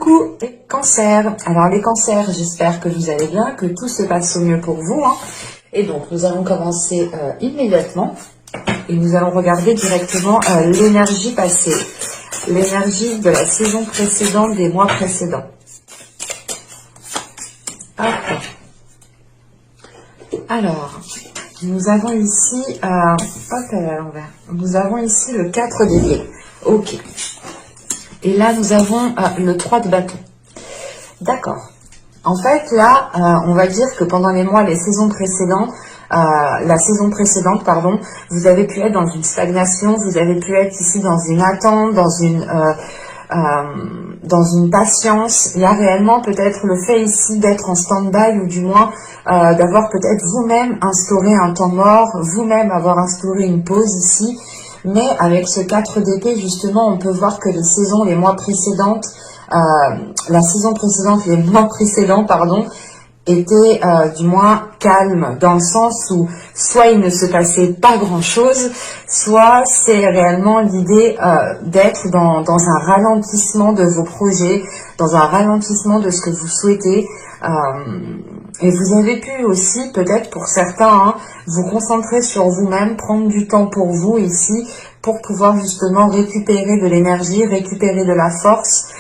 Coucou les cancers. Alors les cancers, j'espère que vous allez bien, que tout se passe au mieux pour vous. Et donc nous allons commencer immédiatement et nous allons regarder directement l'énergie passée, l'énergie de la saison précédente, des mois précédents. Hop. Alors, nous avons ici, hop, elle est à l'envers. Nous avons ici le 4 d'épée. Ok. Et là, nous avons le 3 de bâton. D'accord. En fait, là, on va dire que pendant les mois, les saisons précédentes, la saison précédente, pardon, vous avez pu être dans une stagnation, vous avez pu être ici dans une attente, dans une patience. Il y a réellement peut-être le fait ici d'être en stand-by ou du moins d'avoir peut-être vous-même instauré un temps mort, vous-même avoir instauré une pause ici. Mais avec ce 4 d'épée, justement, on peut voir que les saisons, les mois précédentes, la saison précédente, les mois précédents, pardon, étaient du moins calmes, dans le sens où soit il ne se passait pas grand-chose, soit c'est réellement l'idée d'être dans un ralentissement de vos projets, dans un ralentissement de ce que vous souhaitez. Et vous avez pu aussi, peut-être pour certains, vous concentrer sur vous-même, prendre du temps pour vous ici, pour pouvoir justement récupérer de l'énergie, récupérer de la force,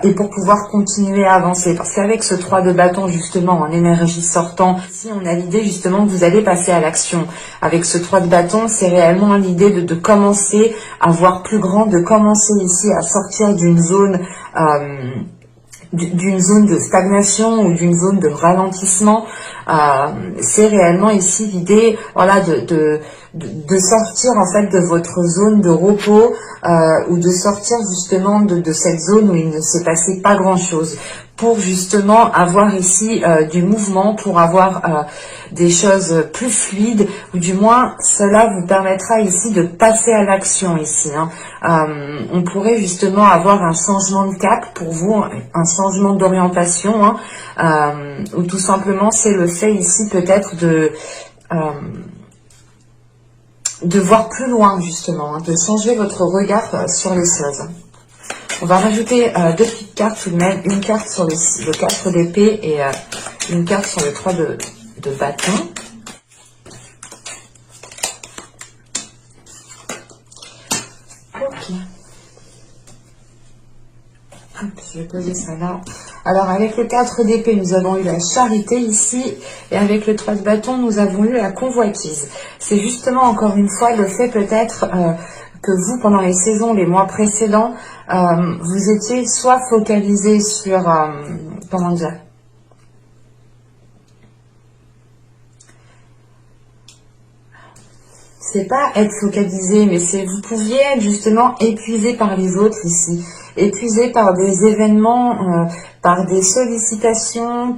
et pour pouvoir continuer à avancer. Parce qu'avec ce 3 de bâton, justement, en énergie sortant, ici on a l'idée justement que vous allez passer à l'action. Avec ce 3 de bâton, c'est réellement l'idée de commencer à voir plus grand, de commencer ici à sortir d'une zone de stagnation ou d'une zone de ralentissement. C'est réellement ici l'idée, voilà, de sortir en fait de votre zone de repos ou de sortir justement de cette zone où il ne s'est passé pas grand chose, pour justement avoir ici du mouvement, pour avoir des choses plus fluides, ou du moins cela vous permettra ici de passer à l'action ici. On pourrait justement avoir un changement de cap pour vous, un changement d'orientation, ou tout simplement c'est le fait ici peut-être de voir plus loin justement, de changer votre regard sur les choses. On va rajouter deux petites cartes tout de même, une carte sur le 4 d'épée et une carte sur le 3 de bâton. Ok. Hop, je vais poser ça là. Alors avec le 4 d'épée, nous avons eu la charité ici, et avec le 3 de bâton, nous avons eu la convoitise. C'est justement encore une fois le fait peut-être que vous, pendant les saisons, les mois précédents, vous étiez soit focalisé sur, comment dire, c'est pas être focalisé, mais c'est vous pouviez être justement épuisé par les autres ici, épuisé par des événements, par des sollicitations,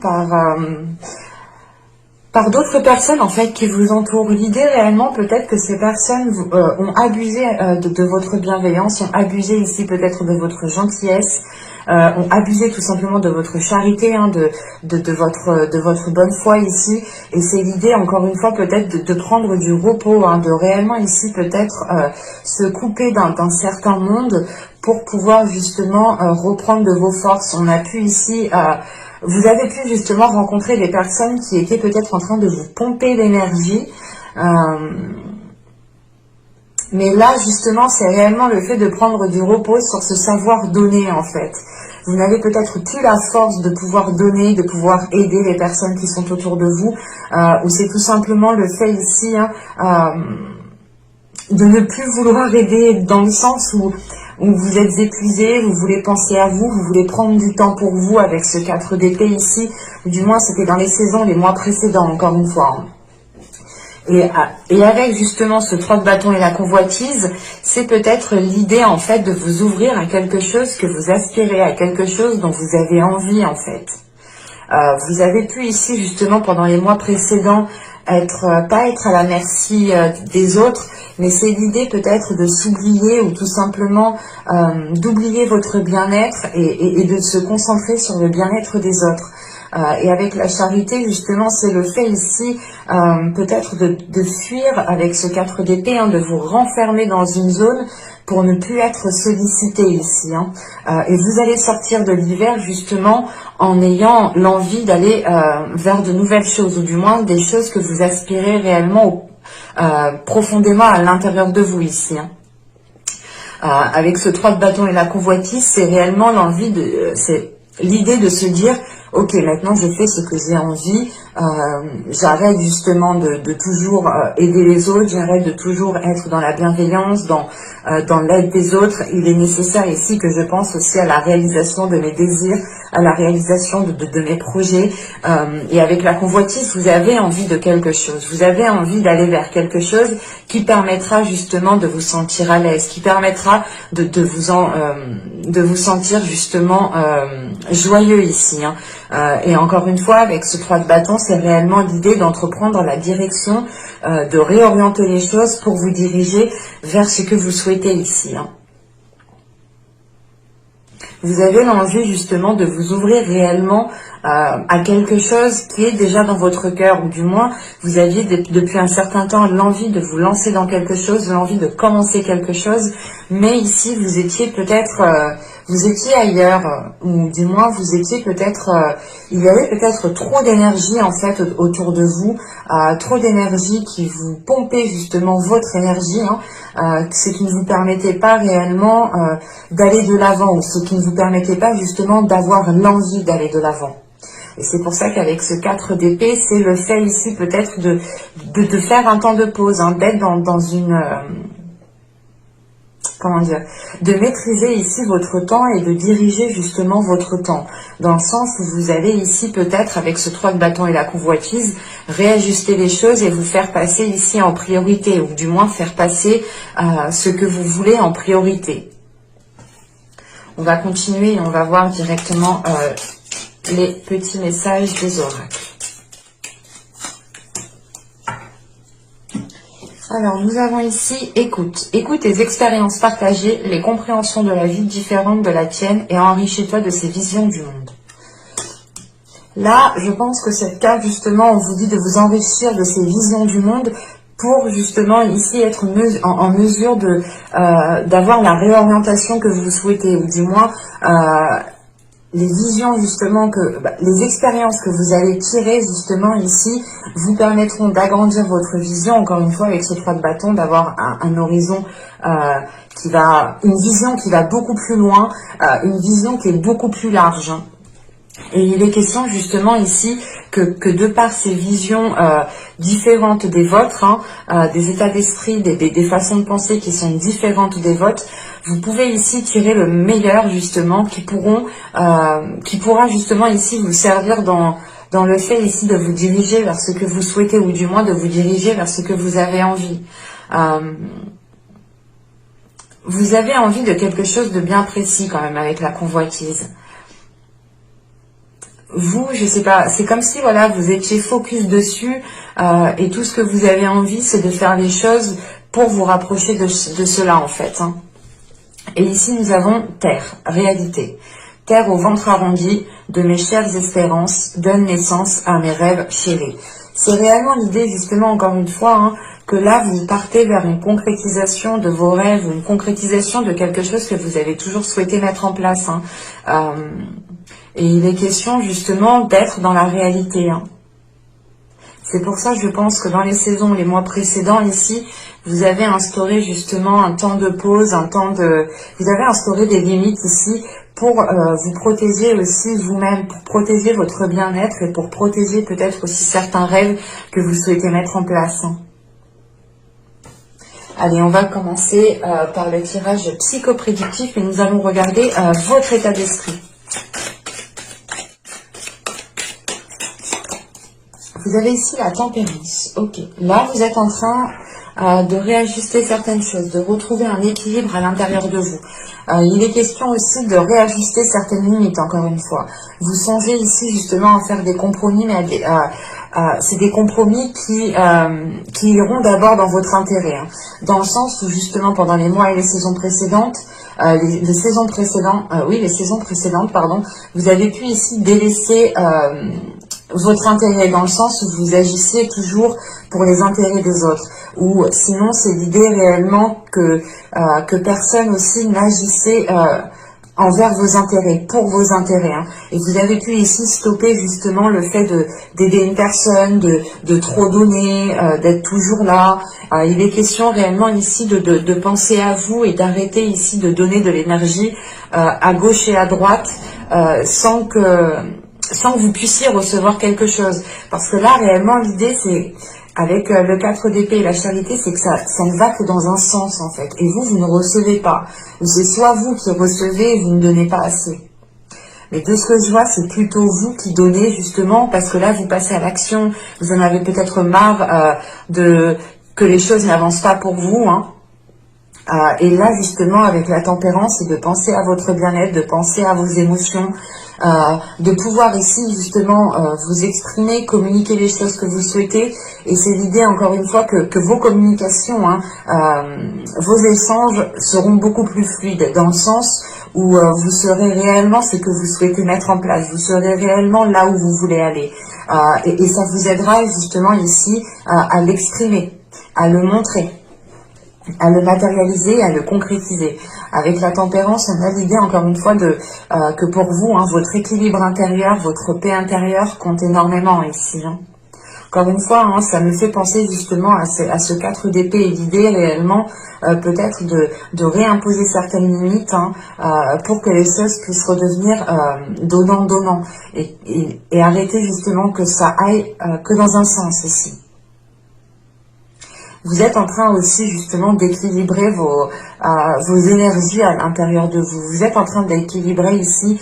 par d'autres personnes en fait qui vous entourent. L'idée réellement peut-être que ces personnes ont abusé de votre bienveillance, ont abusé ici peut-être de votre gentillesse, ont abusé tout simplement de votre charité, de votre bonne foi ici. Et c'est l'idée encore une fois peut-être de prendre du repos, de réellement ici peut-être se couper d'un certain monde pour pouvoir justement reprendre de vos forces. On a pu ici... vous avez pu justement rencontrer des personnes qui étaient peut-être en train de vous pomper l'énergie. Mais là, justement, c'est réellement le fait de prendre du repos sur ce savoir donner, en fait. Vous n'avez peut-être plus la force de pouvoir donner, de pouvoir aider les personnes qui sont autour de vous, ou c'est tout simplement le fait ici de ne plus vouloir aider dans le sens où vous êtes épuisé, vous voulez penser à vous, vous voulez prendre du temps pour vous avec ce 4 d'épée ici, ou du moins c'était dans les saisons, les mois précédents, encore une fois. Et avec justement ce 3 de bâton et la convoitise, c'est peut-être l'idée en fait de vous ouvrir à quelque chose que vous aspirez, à quelque chose dont vous avez envie en fait. Vous avez pu ici justement pendant les mois précédents pas être à la merci des autres, mais c'est l'idée peut-être de s'oublier ou tout simplement d'oublier votre bien-être et de se concentrer sur le bien-être des autres. Et avec la charité, justement, c'est le fait ici peut-être de fuir avec ce 4 d'épée, de vous renfermer dans une zone pour ne plus être sollicité ici. Hein. Et vous allez sortir de l'hiver justement en ayant l'envie d'aller vers de nouvelles choses, ou du moins des choses que vous aspirez réellement profondément à l'intérieur de vous ici. Hein. Avec ce 3 de bâton et la convoitise, c'est réellement l'envie de... c'est l'idée de se dire, ok, maintenant je fais ce que j'ai envie, j'arrête justement de toujours aider les autres, j'arrête de toujours être dans la bienveillance, dans l'aide des autres. Il est nécessaire ici que je pense aussi à la réalisation de mes désirs, à la réalisation de mes projets. Et avec la convoitise, vous avez envie de quelque chose, vous avez envie d'aller vers quelque chose qui permettra justement de vous sentir à l'aise, qui permettra de vous sentir justement joyeux ici. Hein. Et encore une fois, avec ce 3 de bâton, c'est réellement l'idée d'entreprendre la direction, de réorienter les choses pour vous diriger vers ce que vous souhaitez ici. Hein. Vous avez l'envie justement de vous ouvrir réellement à quelque chose qui est déjà dans votre cœur, ou du moins vous aviez depuis un certain temps l'envie de vous lancer dans quelque chose, l'envie de commencer quelque chose, mais ici vous étiez peut-être vous étiez ailleurs, ou du moins vous étiez peut-être il y avait peut-être trop d'énergie en fait autour de vous, trop d'énergie qui vous pompait justement votre énergie, hein, ce qui ne vous permettait pas réellement d'aller de l'avant, ou ce qui ne vous permettait pas justement d'avoir l'envie d'aller de l'avant. Et c'est pour ça qu'avec ce 4 d'épée, c'est le fait ici peut-être de faire un temps de pause, hein, d'être dans une... comment dire, de maîtriser ici votre temps et de diriger justement votre temps. Dans le sens où vous allez ici peut-être, avec ce 3 de bâton et la convoitise, réajuster les choses et vous faire passer ici en priorité, ou du moins faire passer ce que vous voulez en priorité. On va continuer et on va voir directement les petits messages des oracles. Alors, nous avons ici écoute. Écoute tes expériences partagées, les compréhensions de la vie différentes de la tienne et enrichis-toi de ces visions du monde. Là, je pense que cette carte, justement, on vous dit de vous enrichir de ces visions du monde pour justement ici être en mesure d'avoir la réorientation que vous souhaitez, ou du moins les visions justement les expériences que vous allez tirer justement ici vous permettront d'agrandir votre vision, encore une fois avec ce 3 de bâton, d'avoir un horizon une vision qui va beaucoup plus loin, une vision qui est beaucoup plus large. Hein. Et il est question justement ici que de par ces visions différentes des vôtres, hein, des états d'esprit, des façons de penser qui sont différentes des vôtres, vous pouvez ici tirer le meilleur justement qui pourra justement ici vous servir dans le fait ici de vous diriger vers ce que vous souhaitez, ou du moins de vous diriger vers ce que vous avez envie. Vous avez envie de quelque chose de bien précis quand même avec la convoitise. Vous, je sais pas, c'est comme si voilà, vous étiez focus dessus et tout ce que vous avez envie, c'est de faire les choses pour vous rapprocher de cela en fait. Hein. Et ici, nous avons terre, réalité. Terre au ventre arrondi, de mes chères espérances, donne naissance à mes rêves chéris. C'est réellement l'idée, justement, encore une fois, hein, que là, vous partez vers une concrétisation de vos rêves, une concrétisation de quelque chose que vous avez toujours souhaité mettre en place. Hein. Et il est question, justement, d'être dans la réalité. Hein. C'est pour ça, je pense que dans les saisons, les mois précédents, ici, vous avez instauré justement un temps de pause, vous avez instauré des limites ici pour vous protéger aussi vous-même, pour protéger votre bien-être et pour protéger peut-être aussi certains rêves que vous souhaitez mettre en place. Allez, on va commencer par le tirage psychoprédictif et nous allons regarder votre état d'esprit. Vous avez ici la tempérance. Ok. Là, vous êtes en train de réajuster certaines choses, de retrouver un équilibre à l'intérieur de vous. Il est question aussi de réajuster certaines limites, encore une fois. Vous songez ici justement à faire des compromis, mais c'est des compromis qui iront d'abord dans votre intérêt. Hein. Dans le sens où justement pendant les mois et les saisons précédentes, les saisons précédentes, vous avez pu ici délaisser votre intérêt, dans le sens où vous agissez toujours pour les intérêts des autres. Ou sinon, c'est l'idée réellement que personne aussi n'agissait envers vos intérêts, pour vos intérêts. Hein. Et vous avez pu ici stopper justement le fait d'aider une personne, de trop donner, d'être toujours là. Il est question réellement ici de penser à vous et d'arrêter ici de donner de l'énergie à gauche et à droite sans que vous puissiez recevoir quelque chose. Parce que là, réellement, l'idée, c'est, avec le 4 d'épée et la charité, c'est que ça ne va que dans un sens, en fait. Et vous ne recevez pas. C'est soit vous qui recevez et vous ne donnez pas assez. Mais de ce que je vois, c'est plutôt vous qui donnez, justement, parce que là, vous passez à l'action. Vous en avez peut-être marre que les choses n'avancent pas pour vous, hein. Et là, justement, avec la tempérance, c'est de penser à votre bien-être, de penser à vos émotions, de pouvoir ici, justement, vous exprimer, communiquer les choses que vous souhaitez. Et c'est l'idée, encore une fois, que vos communications, hein, vos échanges seront beaucoup plus fluides, dans le sens où vous serez réellement ce que vous souhaitez mettre en place. Vous serez réellement là où vous voulez aller. Et ça vous aidera, justement, ici, à l'exprimer, à le montrer, à le matérialiser, à le concrétiser. Avec la tempérance, on a l'idée, encore une fois, que pour vous, hein, votre équilibre intérieur, votre paix intérieure compte énormément ici. Hein. Encore une fois, hein, ça me fait penser justement à ce 4 d'épée et l'idée réellement peut-être de réimposer certaines limites, hein, pour que les choses puissent redevenir donnant-donnant et arrêter justement que ça aille que dans un sens ici. Vous êtes en train aussi justement d'équilibrer vos énergies à l'intérieur de vous. Vous êtes en train d'équilibrer ici,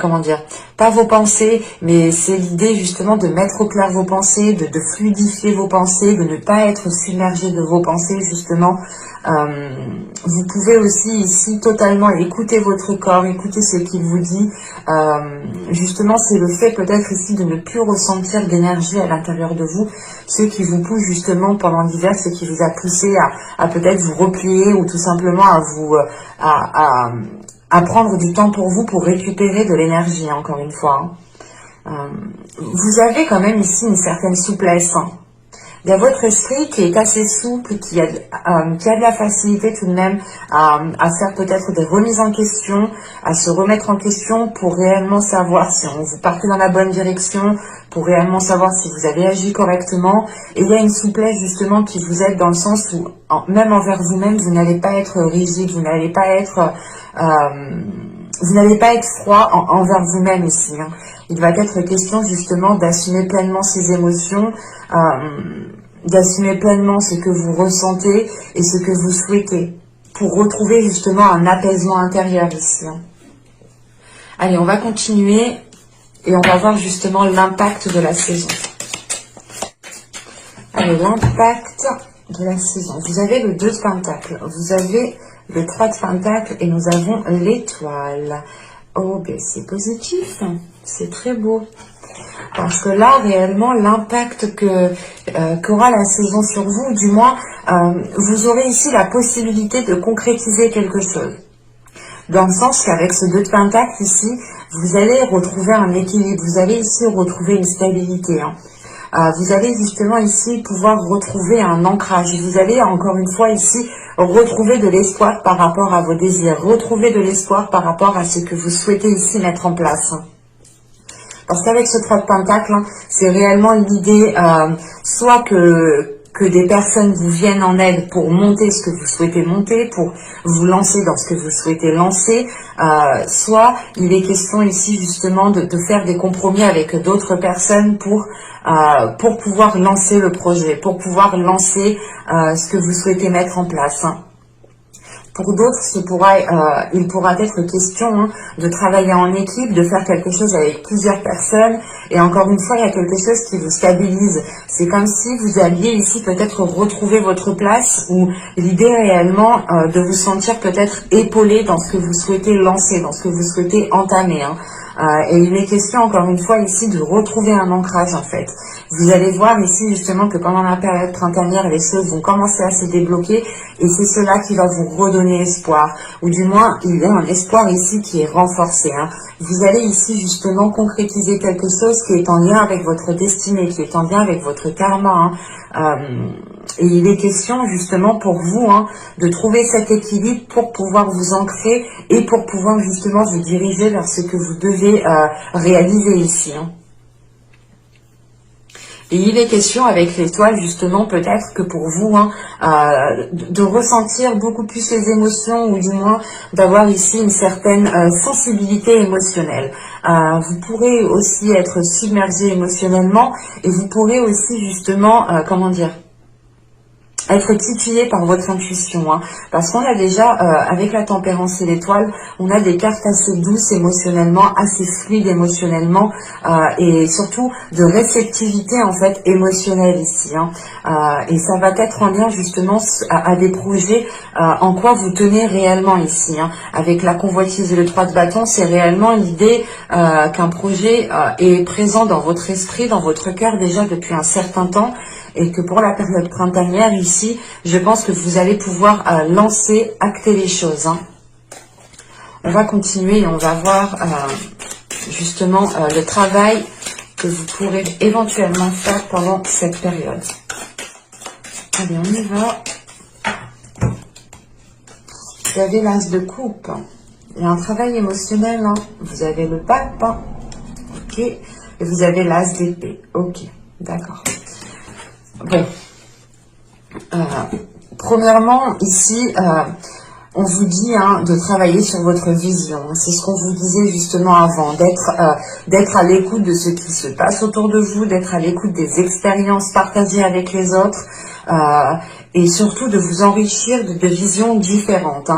comment dire, pas vos pensées, mais c'est l'idée justement de mettre au clair vos pensées, de fluidifier vos pensées, de ne pas être submergé de vos pensées justement. Vous pouvez aussi ici totalement écouter votre corps, écouter ce qu'il vous dit. Justement, c'est le fait peut-être ici de ne plus ressentir d'énergie à l'intérieur de vous, ce qui vous pousse justement pendant l'hiver, ce qui vous a poussé à peut-être vous replier ou tout simplement à prendre du temps pour vous pour récupérer de l'énergie, encore une fois. Hein. Vous avez quand même ici une certaine souplesse. Hein. Il y a votre esprit qui est assez souple, qui a de la facilité tout de même à faire peut-être des remises en question, à se remettre en question pour réellement savoir si vous partez dans la bonne direction, pour réellement savoir si vous avez agi correctement. Et il y a une souplesse justement qui vous aide dans le sens où, même envers vous-même, vous n'allez pas être rigide, vous n'allez pas être froid envers vous-même ici. Hein. Il va être question justement d'assumer pleinement ses émotions, d'assumer pleinement ce que vous ressentez et ce que vous souhaitez pour retrouver justement un apaisement intérieur ici. Hein. Allez, on va continuer et on va voir justement l'impact de la saison. Allez, l'impact de la saison. Vous avez le 2 de Pentacles, vous avez le 3 de Pentacles et nous avons l'étoile. Oh, ben c'est positif, c'est très beau. Parce que là, réellement, l'impact qu'aura la saison sur vous, du moins, vous aurez ici la possibilité de concrétiser quelque chose. Dans le sens qu'avec ce 2 de Pentacles ici, vous allez retrouver un équilibre, vous allez ici retrouver une stabilité. Hein. Vous allez justement ici pouvoir retrouver un ancrage. Vous allez encore une fois ici retrouver de l'espoir par rapport à vos désirs, retrouver de l'espoir par rapport à ce que vous souhaitez ici mettre en place. Parce qu'avec ce 3 de Pentacle, hein, c'est réellement l'idée soit que des personnes vous viennent en aide pour monter ce que vous souhaitez monter, pour vous lancer dans ce que vous souhaitez lancer, soit il est question ici justement de faire des compromis avec d'autres personnes pour pouvoir lancer le projet, pour pouvoir lancer ce que vous souhaitez mettre en place. Hein. Pour d'autres, il pourra être question, hein, de travailler en équipe, de faire quelque chose avec plusieurs personnes. Et encore une fois, il y a quelque chose qui vous stabilise. C'est comme si vous alliez ici peut-être retrouver votre place ou l'idée réellement de vous sentir peut-être épaulé dans ce que vous souhaitez lancer, dans ce que vous souhaitez entamer. Hein. Et il est question encore une fois ici de retrouver un ancrage en fait. Vous allez voir ici justement que pendant la période printanière, les choses vont commencer à se débloquer et c'est cela qui va vous redonner donner espoir, ou du moins il y a un espoir ici qui est renforcé. Vous allez ici justement concrétiser quelque chose qui est en lien avec votre destinée, qui est en lien avec votre karma. Et il est question justement pour vous de trouver cet équilibre pour pouvoir vous ancrer et pour pouvoir justement vous diriger vers ce que vous devez réaliser ici. Et il est question avec l'étoile justement peut-être que pour vous de ressentir beaucoup plus les émotions ou du moins d'avoir ici une certaine sensibilité émotionnelle. Vous pourrez aussi être submergé émotionnellement et vous pourrez aussi justement, être titillé par votre intuition, parce qu'on a déjà, avec la tempérance et l'étoile, on a des cartes assez douces émotionnellement, assez fluides émotionnellement, et surtout de réceptivité en fait émotionnelle ici. Et ça va être en lien justement à des projets en quoi vous tenez réellement ici. Avec la convoitise et le 3 de bâton, c'est réellement l'idée qu'un projet est présent dans votre esprit, dans votre cœur déjà depuis un certain temps, et que pour la période printanière ici, je pense que vous allez pouvoir lancer, acter les choses. On va continuer et on va voir justement le travail que vous pourrez éventuellement faire pendant cette période. Allez, on y va. Vous avez l'as de coupe. Il y a un travail émotionnel. Vous avez le pape. Ok. Et vous avez l'as d'épée. Ok. D'accord. Bon, premièrement, ici, on vous dit de travailler sur votre vision. C'est ce qu'on vous disait justement avant, d'être à l'écoute de ce qui se passe autour de vous, d'être à l'écoute des expériences partagées avec les autres, et surtout de vous enrichir de visions différentes.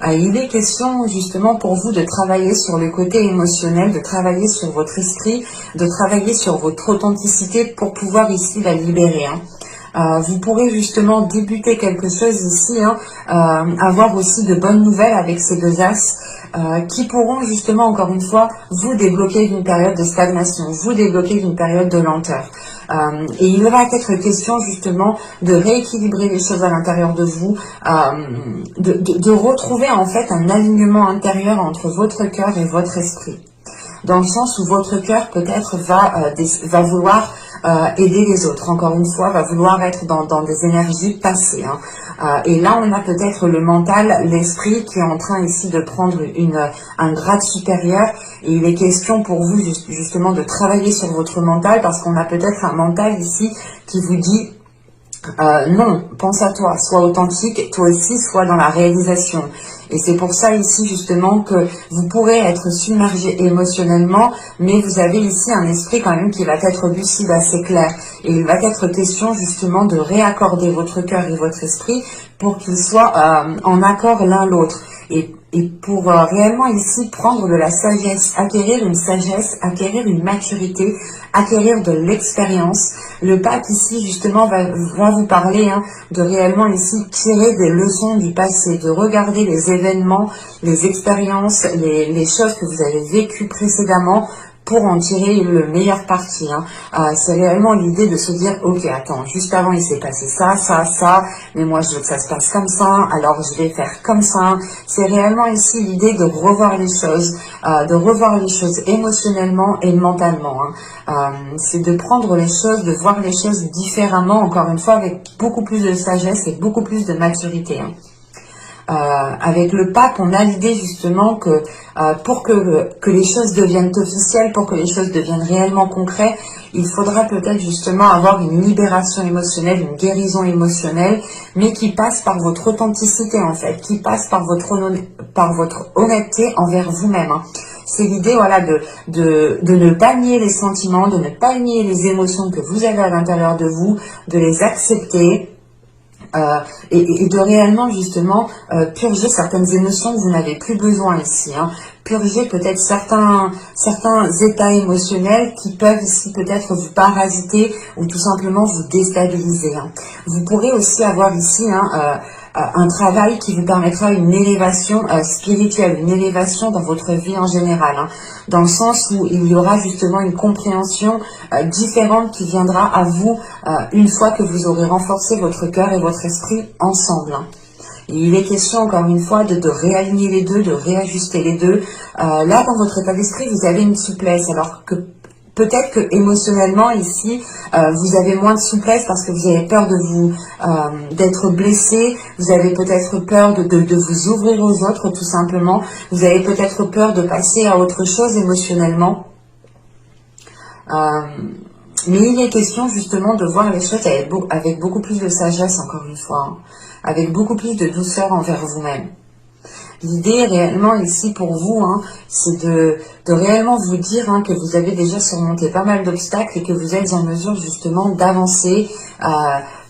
Il est question justement pour vous de travailler sur le côté émotionnel, de travailler sur votre esprit, de travailler sur votre authenticité pour pouvoir ici la libérer. Vous pourrez justement débuter quelque chose ici, avoir aussi de bonnes nouvelles avec ces deux as qui pourront justement encore une fois vous débloquer d'une période de stagnation, vous débloquer d'une période de lenteur. Et il va être question justement de rééquilibrer les choses à l'intérieur de vous, de retrouver en fait un alignement intérieur entre votre cœur et votre esprit. Dans le sens où votre cœur peut-être va vouloir aider les autres, encore une fois, va vouloir être dans des énergies passées. Et là, on a peut-être le mental, l'esprit qui est en train ici de prendre un grade supérieur. Et il est question pour vous justement de travailler sur votre mental parce qu'on a peut-être un mental ici qui vous dit non, pense à toi, sois authentique, toi aussi sois dans la réalisation. Et c'est pour ça ici justement que vous pourrez être submergé émotionnellement, mais vous avez ici un esprit quand même qui va être lucide, assez clair. Et il va être question justement de réaccorder votre cœur et votre esprit pour qu'ils soient en accord l'un l'autre. Et pour réellement ici prendre de la sagesse, acquérir une sagesse, acquérir une maturité, acquérir de l'expérience. Le pape ici justement va vous parler de réellement ici tirer des leçons du passé, de regarder les événements, les expériences, les choses que vous avez vécues précédemment pour en tirer le meilleur parti. C'est réellement l'idée de se dire, ok, attends, juste avant il s'est passé ça, mais moi je veux que ça se passe comme ça, alors je vais faire comme ça. C'est réellement ici l'idée de revoir les choses émotionnellement et mentalement. C'est de prendre les choses, de voir les choses différemment, encore une fois, avec beaucoup plus de sagesse et beaucoup plus de maturité. Avec le pape, on a l'idée justement que pour que les choses deviennent officielles, pour que les choses deviennent réellement concrètes, il faudra peut-être justement avoir une libération émotionnelle, une guérison émotionnelle, mais qui passe par votre authenticité en fait, qui passe par votre honnêteté envers vous-même. C'est l'idée de ne pas nier les sentiments, de ne pas nier les émotions que vous avez à l'intérieur de vous, de les accepter. Et de réellement justement purger certaines émotions que vous n'avez plus besoin ici. Purger peut-être certains états émotionnels qui peuvent ici peut-être vous parasiter ou tout simplement vous déstabiliser. Vous pourrez aussi avoir ici un travail qui vous permettra une élévation spirituelle, une élévation dans votre vie en général, dans le sens où il y aura justement une compréhension différente qui viendra à vous une fois que vous aurez renforcé votre cœur et votre esprit ensemble. Il est question encore une fois de réaligner les deux, de réajuster les deux. Là, dans votre état d'esprit, vous avez une souplesse, alors que peut-être que émotionnellement ici, vous avez moins de souplesse parce que vous avez peur de vous d'être blessé, vous avez peut-être peur de vous ouvrir aux autres tout simplement, vous avez peut-être peur de passer à autre chose émotionnellement. Mais il est question justement de voir les choses avec beaucoup plus de sagesse encore une fois, hein, avec beaucoup plus de douceur envers vous-même. L'idée réellement ici pour vous, hein, c'est de réellement vous dire hein, que vous avez déjà surmonté pas mal d'obstacles et que vous êtes en mesure justement d'avancer,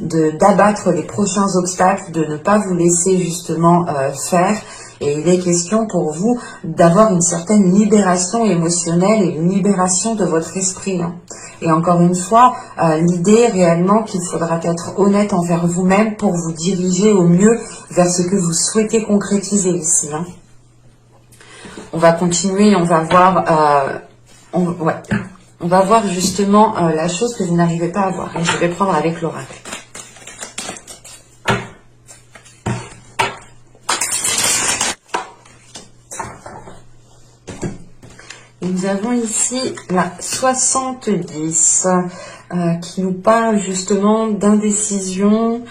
d'abattre les prochains obstacles, de ne pas vous laisser justement faire. Et il est question pour vous d'avoir une certaine libération émotionnelle et une libération de votre esprit. Hein. Et encore une fois, l'idée réellement qu'il faudra être honnête envers vous-même pour vous diriger au mieux vers ce que vous souhaitez concrétiser ici. Hein. On va continuer, on va voir, on va voir justement la chose que vous n'arrivez pas à voir. Et je vais prendre avec l'oracle. Et nous avons ici la 70 qui nous parle justement d'indécision,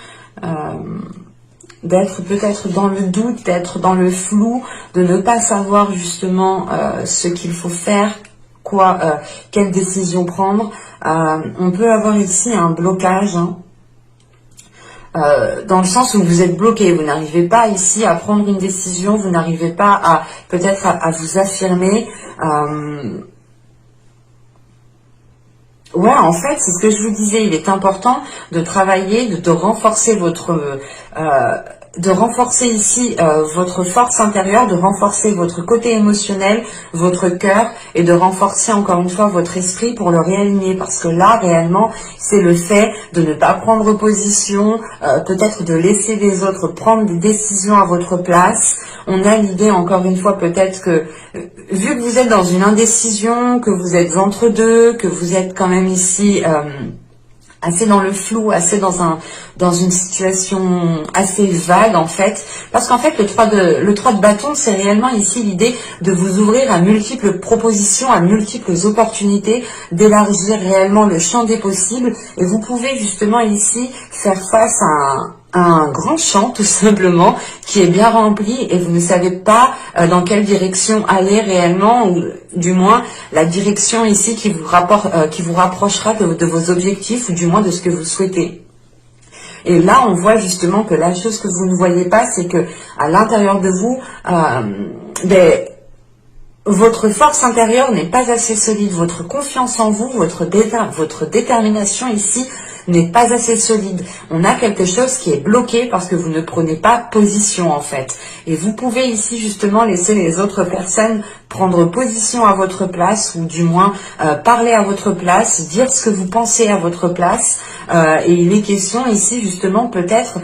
d'être peut-être dans le doute, d'être dans le flou, de ne pas savoir justement ce qu'il faut faire, quelle décision prendre. On peut avoir ici un blocage, hein, dans le sens où vous êtes bloqué, vous n'arrivez pas ici à prendre une décision, vous n'arrivez pas à peut-être à vous affirmer. Ouais, en fait, c'est ce que je vous disais, il est important de travailler, de renforcer de renforcer ici votre force intérieure, de renforcer votre côté émotionnel, votre cœur, et de renforcer encore une fois votre esprit pour le réaligner, parce que là, réellement, c'est le fait de ne pas prendre position, peut-être de laisser les autres prendre des décisions à votre place. On a l'idée, encore une fois, peut-être que, vu que vous êtes dans une indécision, que vous êtes entre deux, que vous êtes quand même ici assez dans le flou, assez dans une situation assez vague en fait, parce qu'en fait le 3 de bâton, c'est réellement ici l'idée de vous ouvrir à multiples propositions, à multiples opportunités, d'élargir réellement le champ des possibles, et vous pouvez justement ici faire face à un grand champ tout simplement qui est bien rempli et vous ne savez pas dans quelle direction aller réellement, ou du moins la direction ici qui vous rapprochera de vos objectifs, ou du moins de ce que vous souhaitez. Et là on voit justement que la chose que vous ne voyez pas, c'est que à l'intérieur de vous, votre force intérieure n'est pas assez solide, votre confiance en vous, votre détermination ici n'est pas assez solide. On a quelque chose qui est bloqué parce que vous ne prenez pas position en fait. Et vous pouvez ici justement laisser les autres personnes prendre position à votre place, ou du moins parler à votre place, dire ce que vous pensez à votre place. Et il est question ici justement peut-être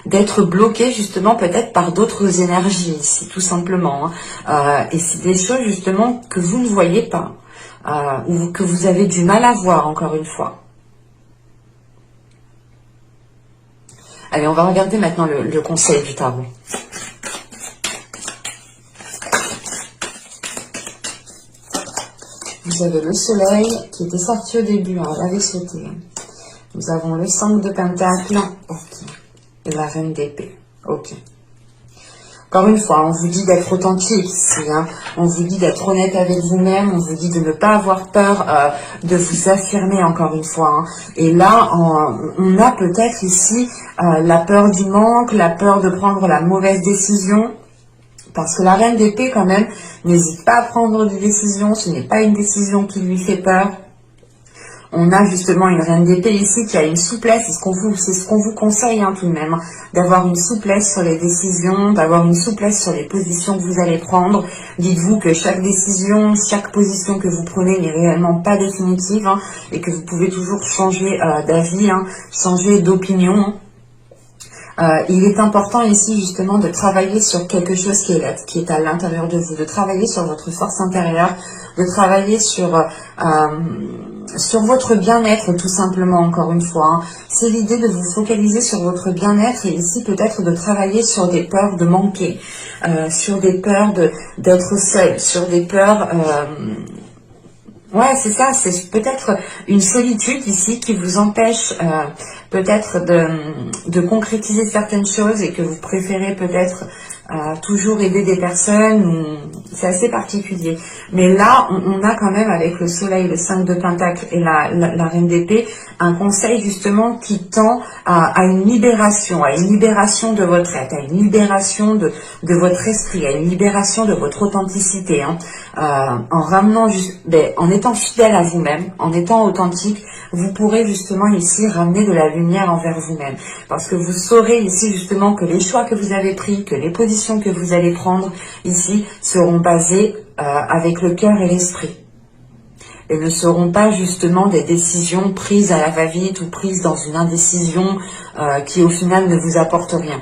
d'être bloqué justement peut-être par d'autres énergies ici, tout simplement. Hein. Et c'est des choses justement que vous ne voyez pas. Ou que vous avez du mal à voir, encore une fois. Allez, on va regarder maintenant le conseil du tarot. Vous avez le soleil qui était sorti au début, hein, on l'avait sauté. Nous avons le 5 de pentacle, ok, et la reine d'épée, ok. Encore une fois, on vous dit d'être authentique ici, hein. On vous dit d'être honnête avec vous-même, on vous dit de ne pas avoir peur de vous affirmer, encore une fois. Hein. Et là, on a peut-être ici la peur du manque, la peur de prendre la mauvaise décision, parce que la reine d'épée, quand même, n'hésite pas à prendre des décisions, ce n'est pas une décision qui lui fait peur. On a justement une reine d'épée ici qui a une souplesse, c'est ce qu'on vous conseille hein, tout de même, d'avoir une souplesse sur les décisions, d'avoir une souplesse sur les positions que vous allez prendre. Dites-vous que chaque décision, chaque position que vous prenez n'est réellement pas définitive hein, et que vous pouvez toujours changer d'avis, hein, changer d'opinion. Il est important ici justement de travailler sur quelque chose qui est à l'intérieur de vous, de travailler sur votre force intérieure, de travailler sur sur votre bien-être tout simplement, encore une fois. Hein. C'est l'idée de vous focaliser sur votre bien-être et ici peut-être de travailler sur des peurs de manquer, sur des peurs d'être seul, sur des peurs... ouais, c'est ça, c'est peut-être une solitude ici qui vous empêche peut-être de concrétiser certaines choses et que vous préférez peut-être toujours aider des personnes. C'est assez particulier. Mais là, on a quand même avec le soleil, le 5 de Pentacle et la reine d'épée, un conseil justement qui tend à une libération de votre être, à une libération de votre esprit, à une libération de votre authenticité. Hein. En ramenant, en étant fidèle à vous-même, en étant authentique, vous pourrez justement ici ramener de la lumière envers vous-même. Parce que vous saurez ici justement que les choix que vous avez pris, que les positions que vous allez prendre ici seront basées avec le cœur et l'esprit. Et ne seront pas justement des décisions prises à la va-vite ou prises dans une indécision qui au final ne vous apporte rien.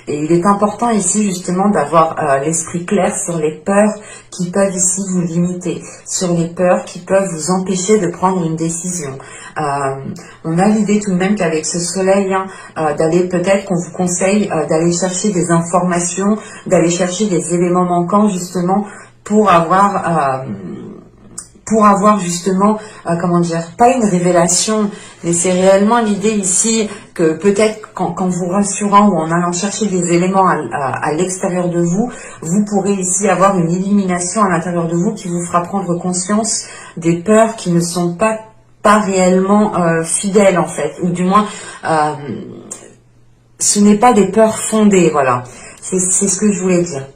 Et il est important ici justement d'avoir l'esprit clair sur les peurs qui peuvent ici vous limiter, sur les peurs qui peuvent vous empêcher de prendre une décision. On a l'idée tout de même qu'avec ce soleil, d'aller peut-être qu'on vous conseille d'aller chercher des informations, d'aller chercher des éléments manquants justement pour avoir justement, comment dire, pas une révélation, mais c'est réellement l'idée ici que peut-être qu'en vous rassurant ou en allant chercher des éléments à l'extérieur de vous, vous pourrez ici avoir une illumination à l'intérieur de vous qui vous fera prendre conscience des peurs qui ne sont pas réellement fidèles en fait, ou du moins ce n'est pas des peurs fondées, voilà, c'est ce que je voulais dire.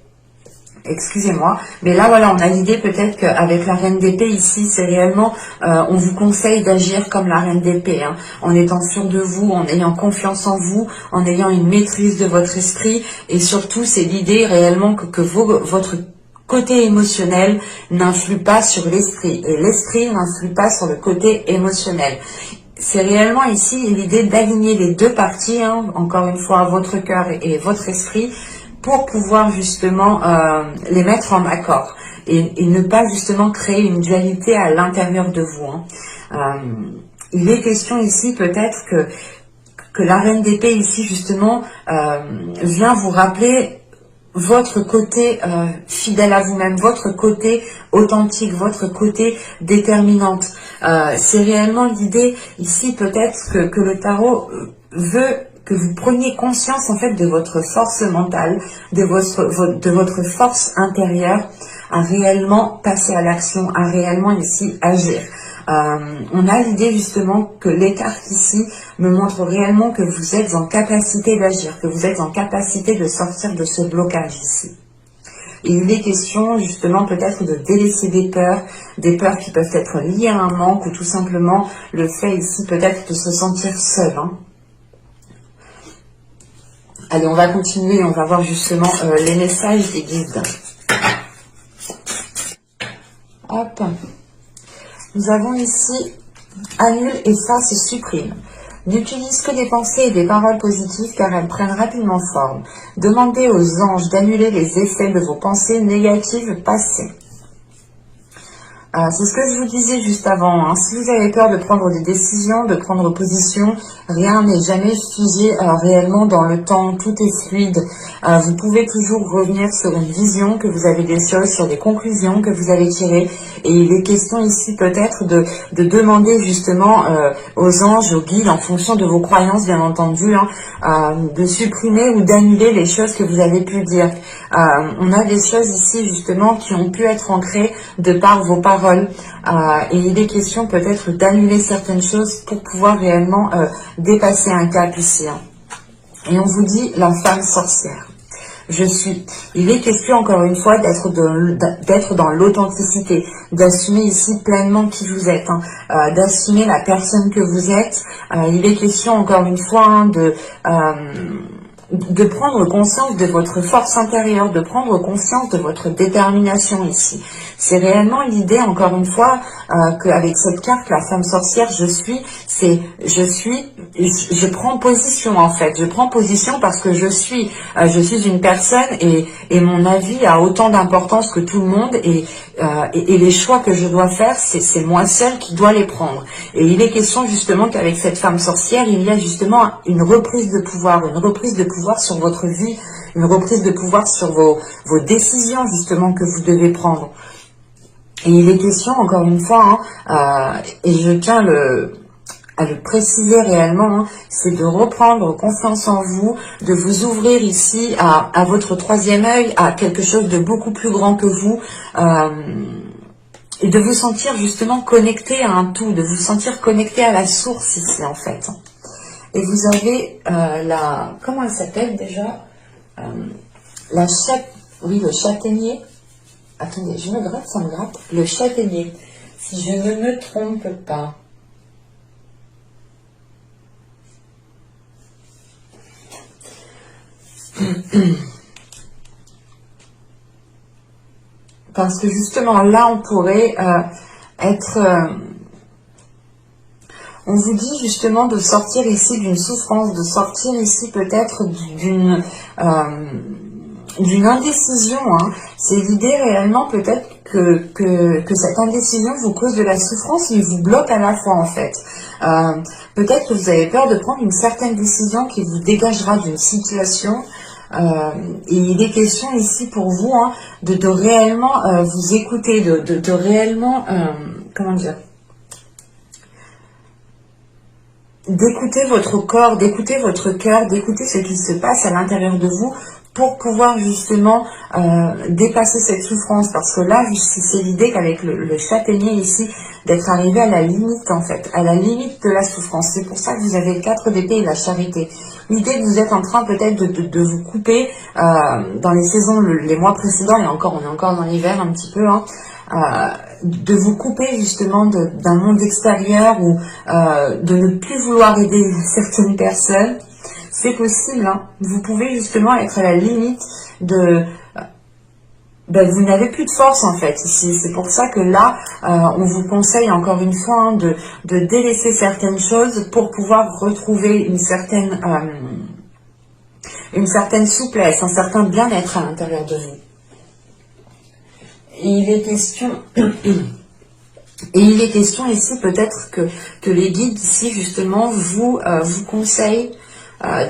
Excusez-moi, mais là voilà, on a l'idée peut-être qu'avec la reine d'épée ici, c'est réellement, on vous conseille d'agir comme la reine d'épée, hein, en étant sûr de vous, en ayant confiance en vous, en ayant une maîtrise de votre esprit, et surtout c'est l'idée réellement que votre côté émotionnel n'influe pas sur l'esprit, et l'esprit n'influe pas sur le côté émotionnel. C'est réellement ici l'idée d'aligner les deux parties, hein, encore une fois, votre cœur et votre esprit, pour pouvoir justement les mettre en accord et ne pas justement créer une dualité à l'intérieur de vous. Hein. Il est question ici peut-être que la reine d'épée ici justement vient vous rappeler votre côté fidèle à vous-même, votre côté authentique, votre côté déterminante. C'est réellement l'idée ici peut-être que le tarot veut que vous preniez conscience en fait de votre force mentale, de votre force intérieure à réellement passer à l'action, à réellement ici agir. On a l'idée justement que les cartes ici me montrent réellement que vous êtes en capacité d'agir, que vous êtes en capacité de sortir de ce blocage ici. Et il est question justement peut-être de délaisser des peurs qui peuvent être liées à un manque ou tout simplement le fait ici peut-être de se sentir seul. Hein. Allez, on va continuer, on va voir justement les messages des guides. Hop. Nous avons ici annule, efface, supprime. N'utilise que des pensées et des paroles positives car elles prennent rapidement forme. Demandez aux anges d'annuler les effets de vos pensées négatives passées. C'est ce que je vous disais juste avant. Hein. Si vous avez peur de prendre des décisions, de prendre position, rien n'est jamais figé réellement dans le temps. Tout est fluide. Vous pouvez toujours revenir sur une vision, que vous avez des choses, sur des conclusions que vous avez tirées. Et il est question ici peut-être de demander justement aux anges, aux guides, en fonction de vos croyances bien entendu, hein, de supprimer ou d'annuler les choses que vous avez pu dire. On a des choses ici justement qui ont pu être ancrées de par vos paroles. Et il est question peut-être d'annuler certaines choses pour pouvoir réellement dépasser un cap ici. Hein. Et on vous dit la femme sorcière. Il est question encore une fois d'être dans l'authenticité, d'assumer ici pleinement qui vous êtes, hein, d'assumer la personne que vous êtes. Il est question encore une fois hein, de prendre conscience de votre force intérieure, de prendre conscience de votre détermination ici. C'est réellement l'idée, encore une fois, qu'avec cette carte, la femme sorcière, je prends position en fait. Je prends position parce que je suis une personne et mon avis a autant d'importance que tout le monde et les choix que je dois faire, c'est moi seule qui dois les prendre. Et il est question justement qu'avec cette femme sorcière, il y a justement une reprise de pouvoir sur votre vie, une reprise de pouvoir sur vos décisions justement que vous devez prendre. Et il est question, encore une fois, et je tiens à le préciser réellement, c'est de reprendre confiance en vous, de vous ouvrir ici à votre troisième œil, à quelque chose de beaucoup plus grand que vous, et de vous sentir justement connecté à un tout, de vous sentir connecté à la source ici en fait. Et vous avez comment elle s'appelle déjà, le châtaignier. Attendez, je me gratte, ça me gratte. Le châtaignier, si je ne me trompe pas. Parce que justement, là, on pourrait on vous dit justement de sortir ici d'une souffrance, de sortir ici peut-être d'une indécision. C'est l'idée réellement peut-être que cette indécision vous cause de la souffrance mais vous bloque à la fois en fait. Peut-être que vous avez peur de prendre une certaine décision qui vous dégagera d'une situation. Et il est question ici pour vous de réellement vous écouter, de réellement, comment dire, d'écouter votre corps, d'écouter votre cœur, d'écouter ce qui se passe à l'intérieur de vous pour pouvoir justement dépasser cette souffrance. Parce que là, c'est l'idée qu'avec le châtaignier ici, d'être arrivé à la limite en fait, à la limite de la souffrance. C'est pour ça que vous avez le 4 d'épée et la charité. L'idée que vous êtes en train peut-être de vous couper dans les saisons, les mois précédents, et encore, on est encore dans l'hiver un petit peu, de vous couper justement d'un monde extérieur ou de ne plus vouloir aider certaines personnes. C'est possible, vous pouvez justement être à la limite de... vous n'avez plus de force en fait ici. C'est pour ça que là, on vous conseille encore une fois de délaisser certaines choses pour pouvoir retrouver une certaine souplesse, un certain bien-être à l'intérieur de vous. Et il est question ici peut-être que les guides ici justement vous conseillent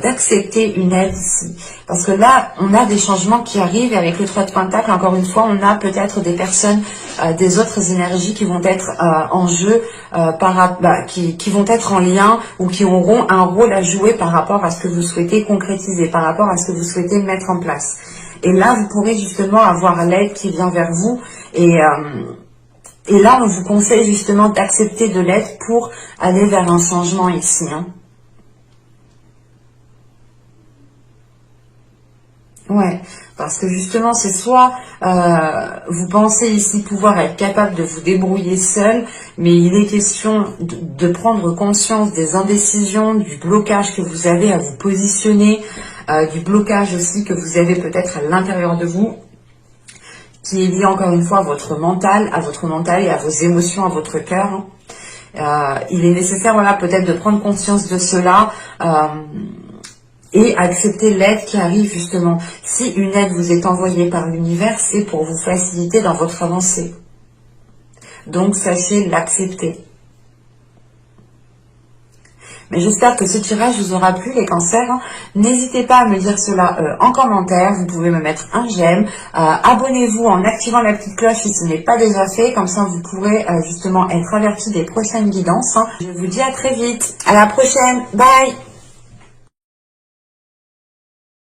d'accepter une aide ici. Parce que là, on a des changements qui arrivent et avec le 3 de Pentacle, encore une fois, on a peut-être des personnes, des autres énergies qui vont être en jeu, qui vont être en lien ou qui auront un rôle à jouer par rapport à ce que vous souhaitez concrétiser, par rapport à ce que vous souhaitez mettre en place. Et là, vous pourrez justement avoir l'aide qui vient vers vous et là, on vous conseille justement d'accepter de l'aide pour aller vers un changement ici. Ouais, parce que justement, c'est soit vous pensez ici pouvoir être capable de vous débrouiller seul, mais il est question de prendre conscience des indécisions, du blocage que vous avez à vous positionner, du blocage aussi que vous avez peut-être à l'intérieur de vous, qui est lié encore une fois à votre mental et à vos émotions, à votre cœur. Il est nécessaire, voilà, peut-être de prendre conscience de cela. Et accepter l'aide qui arrive justement. Si une aide vous est envoyée par l'univers, c'est pour vous faciliter dans votre avancée. Donc sachez l'accepter. Mais j'espère que ce tirage vous aura plu les cancers. N'hésitez pas à me dire cela en commentaire. Vous pouvez me mettre un j'aime. Abonnez-vous en activant la petite cloche si ce n'est pas déjà fait. Comme ça vous pourrez justement être averti des prochaines guidances. Je vous dis à très vite. À la prochaine. Bye.